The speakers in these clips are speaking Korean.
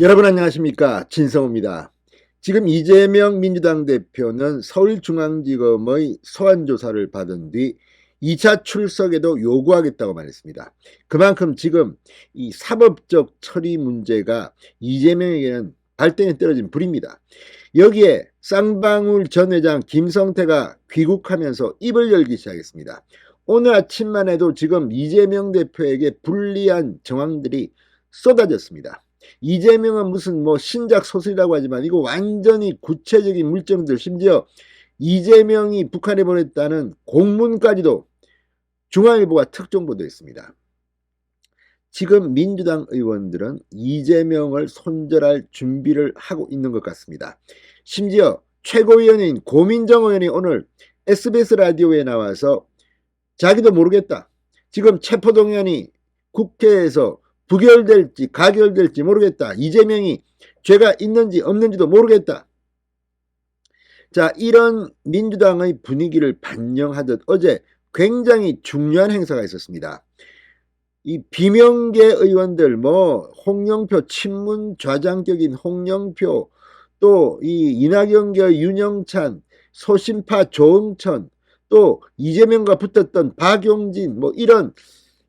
여러분 안녕하십니까, 진성호입니다. 지금 이재명 민주당 대표는 서울중앙지검의 소환조사를 받은 뒤 2차 출석에도 요구하겠다고 말했습니다. 그만큼 지금 이 사법적 처리 문제가 이재명에게는 발등에 떨어진 불입니다. 여기에 쌍방울 전 회장 김성태가 귀국하면서 입을 열기 시작했습니다. 오늘 아침만 해도 지금 이재명 대표에게 불리한 정황들이 쏟아졌습니다. 이재명은 무슨 신작 소설이라고 하지만 이거 완전히 구체적인 물증들, 심지어 이재명이 북한에 보냈다는 공문까지도 중앙일보가 특종보도했습니다. 지금 민주당 의원들은 이재명을 손절할 준비를 하고 있는 것 같습니다. 심지어 최고위원인 고민정 의원이 오늘 SBS 라디오에 나와서 자기도 모르겠다, 지금 체포동의안이 국회에서 부결될지 가결될지 모르겠다, 이재명이 죄가 있는지 없는지도 모르겠다. 자, 이런 민주당의 분위기를 반영하듯 어제 굉장히 중요한 행사가 있었습니다. 이 비명계 의원들, 홍영표, 친문 좌장격인 홍영표, 또 이 이낙연계 윤영찬, 소신파 조응천, 또 이재명과 붙었던 박용진, 이런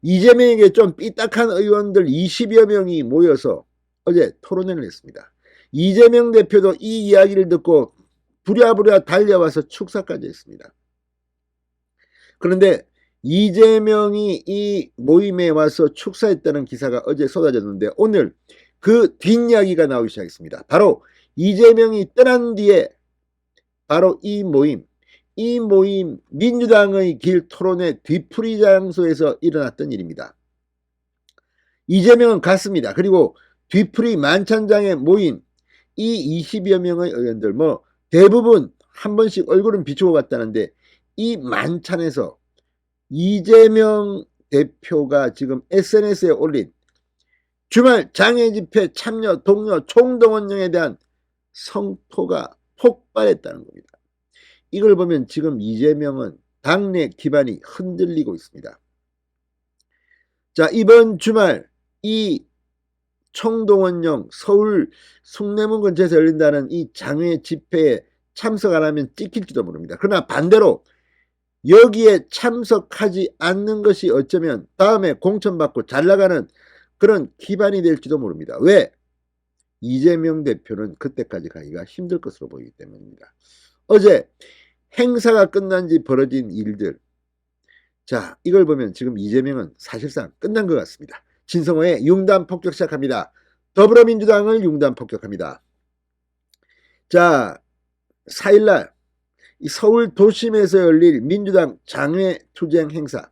이재명에게 좀 삐딱한 의원들 20여 명이 모여서 어제 토론회를 했습니다. 이재명 대표도 이 이야기를 듣고 부랴부랴 달려와서 축사까지 했습니다. 그런데 이재명이 이 모임에 와서 축사했다는 기사가 어제 쏟아졌는데 오늘 그 뒷이야기가 나오기 시작했습니다. 바로 이재명이 떠난 뒤에 바로 이 모임 민주당의 길 토론회 뒤풀이 장소에서 일어났던 일입니다. 이재명은 갔습니다. 그리고 뒤풀이 만찬장에 모인 이 20여 명의 의원들, 대부분 한 번씩 얼굴은 비추고 갔다는데 이 만찬에서 이재명 대표가 지금 SNS에 올린 주말 장애 집회 참여 동료 총동원령에 대한 성토가 폭발했다는 겁니다. 이걸 보면 지금 이재명은 당내 기반이 흔들리고 있습니다. 자, 이번 주말 이 총동원령 서울 숭례문 근처에서 열린다는 이 장외 집회에 참석 안 하면 찍힐지도 모릅니다. 그러나 반대로 여기에 참석하지 않는 것이 어쩌면 다음에 공천받고 잘 나가는 그런 기반이 될지도 모릅니다. 왜? 이재명 대표는 그때까지 가기가 힘들 것으로 보이기 때문입니다. 어제 행사가 끝난 지 벌어진 일들, 자, 이걸 보면 지금 이재명은 사실상 끝난 것 같습니다. 진성호의 융단 폭격 시작합니다. 더불어민주당을 융단 폭격합니다. 자, 4일날 이 서울 도심에서 열릴 민주당 장외투쟁 행사,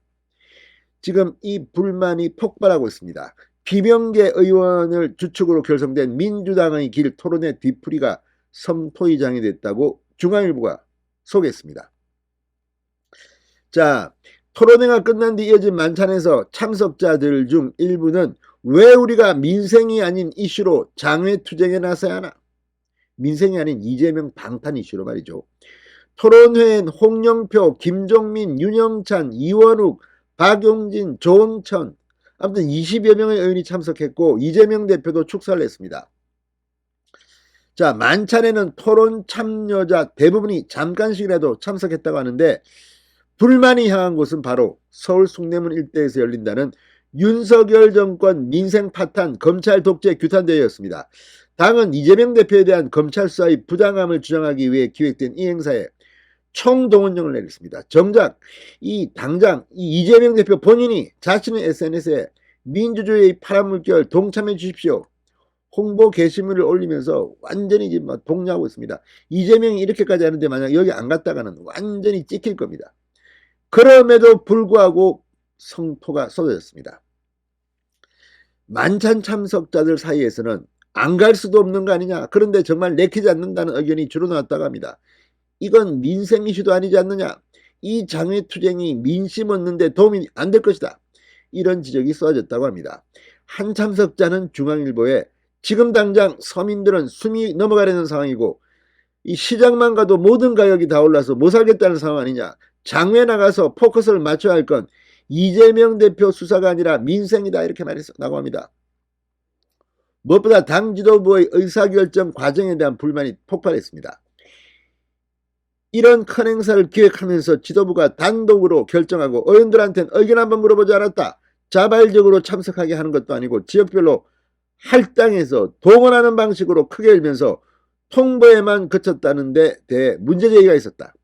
지금 이 불만이 폭발하고 있습니다. 비명계 의원을 주축으로 결성된 민주당의 길 토론회 뒤풀이가 성토의장이 됐다고 중앙일보가 소개했습니다. 자, 토론회가 끝난 뒤 이어진 만찬에서 참석자들 중 일부는 왜 우리가 민생이 아닌 이슈로 장외투쟁에 나서야 하나? 민생이 아닌 이재명 방탄 이슈로 말이죠. 토론회엔 홍영표, 김종민, 윤영찬, 이원욱, 박용진, 조응천, 아무튼 20여 명의 의원이 참석했고 이재명 대표도 축사를 했습니다. 자, 만찬에는 토론 참여자 대부분이 잠깐씩이라도 참석했다고 하는데 불만이 향한 곳은 바로 서울 숭례문 일대에서 열린다는 윤석열 정권 민생 파탄 검찰 독재 규탄대회였습니다. 당은 이재명 대표에 대한 검찰 수사의 부당함을 주장하기 위해 기획된 이 행사에 총동원령을 내렸습니다. 정작 당장 이재명 대표 본인이 자신의 SNS에 민주주의의 파란 물결 동참해 주십시오 홍보 게시물을 올리면서 완전히 지금 독려하고 있습니다. 이재명이 이렇게까지 하는데 만약 여기 안 갔다가는 완전히 찍힐 겁니다. 그럼에도 불구하고 성토가 쏟아졌습니다. 만찬 참석자들 사이에서는 안 갈 수도 없는 거 아니냐, 그런데 정말 내키지 않는다는 의견이 주로 나왔다고 합니다. 이건 민생 이슈도 아니지 않느냐, 이 장외투쟁이 민심 얻는데 도움이 안 될 것이다, 이런 지적이 쏟아졌다고 합니다. 한 참석자는 중앙일보에 지금 당장 서민들은 숨이 넘어가려는 상황이고 이 시장만 가도 모든 가격이 다 올라서 못 살겠다는 상황 아니냐, 장외 나가서 포커스를 맞춰야 할 건 이재명 대표 수사가 아니라 민생이다, 이렇게 말했다고 합니다. 무엇보다 당 지도부의 의사결정 과정에 대한 불만이 폭발했습니다. 이런 큰 행사를 기획하면서 지도부가 단독으로 결정하고 의원들한테는 의견 한번 물어보지 않았다. 자발적으로 참석하게 하는 것도 아니고 지역별로 할당해서 동원하는 방식으로 크게 열면서 통보에만 그쳤다는 데 대해 문제제기가 있었다.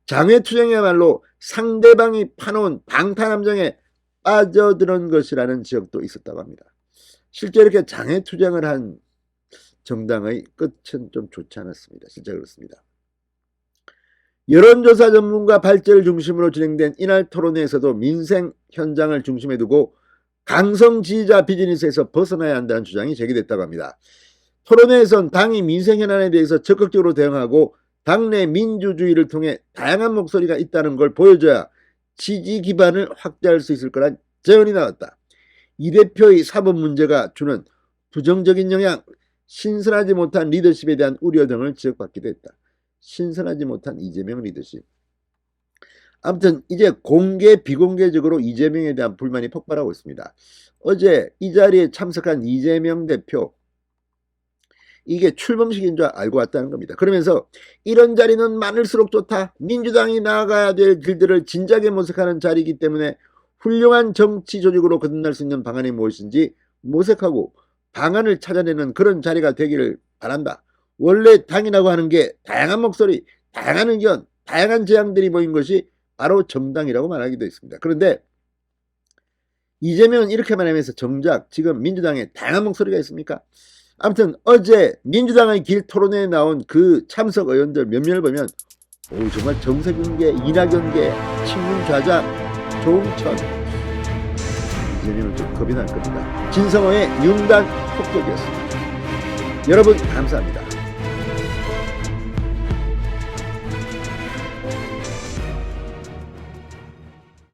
장외투쟁이야말로 상대방이 파놓은 방탄함정에 빠져드는 것이라는 지역도 있었다고 합니다. 실제 이렇게 장외투쟁을 한 정당의 끝은 좀 좋지 않았습니다. 실제 그렇습니다. 여론조사 전문가 발제를 중심으로 진행된 이날 토론회에서도 민생 현장을 중심에 두고 강성 지지자 비즈니스에서 벗어나야 한다는 주장이 제기됐다고 합니다. 토론회에선 당이 민생 현안에 대해서 적극적으로 대응하고 당내 민주주의를 통해 다양한 목소리가 있다는 걸 보여줘야 지지 기반을 확대할 수 있을 거란 제언이 나왔다. 이 대표의 사법 문제가 주는 부정적인 영향, 신선하지 못한 리더십에 대한 우려 등을 지적받기도 했다. 신선하지 못한 이재명 리더십. 아무튼 이제 공개 비공개적으로 이재명에 대한 불만이 폭발하고 있습니다. 어제 이 자리에 참석한 이재명 대표, 이게 출범식인 줄 알고 왔다는 겁니다. 그러면서 이런 자리는 많을수록 좋다. 민주당이 나아가야 될 길들을 진작에 모색하는 자리이기 때문에 훌륭한 정치 조직으로 거듭날 수 있는 방안이 무엇인지 모색하고 방안을 찾아내는 그런 자리가 되기를 바란다. 원래 당이라고 하는 게 다양한 목소리, 다양한 의견, 다양한 제안들이 모인 것이 바로 정당이라고 말하기도 했습니다. 그런데 이재명은 이렇게 말하면서 정작 지금 민주당에 다양한 목소리가 있습니까? 아무튼 어제 민주당의 길 토론회에 나온 그 참석 의원들 몇몇을 보면 정말 정세균계, 이낙연계, 친문좌장, 조응천, 이재명은 좀 겁이 날 겁니다. 진성호의 융단 폭격이었습니다. 여러분 감사합니다.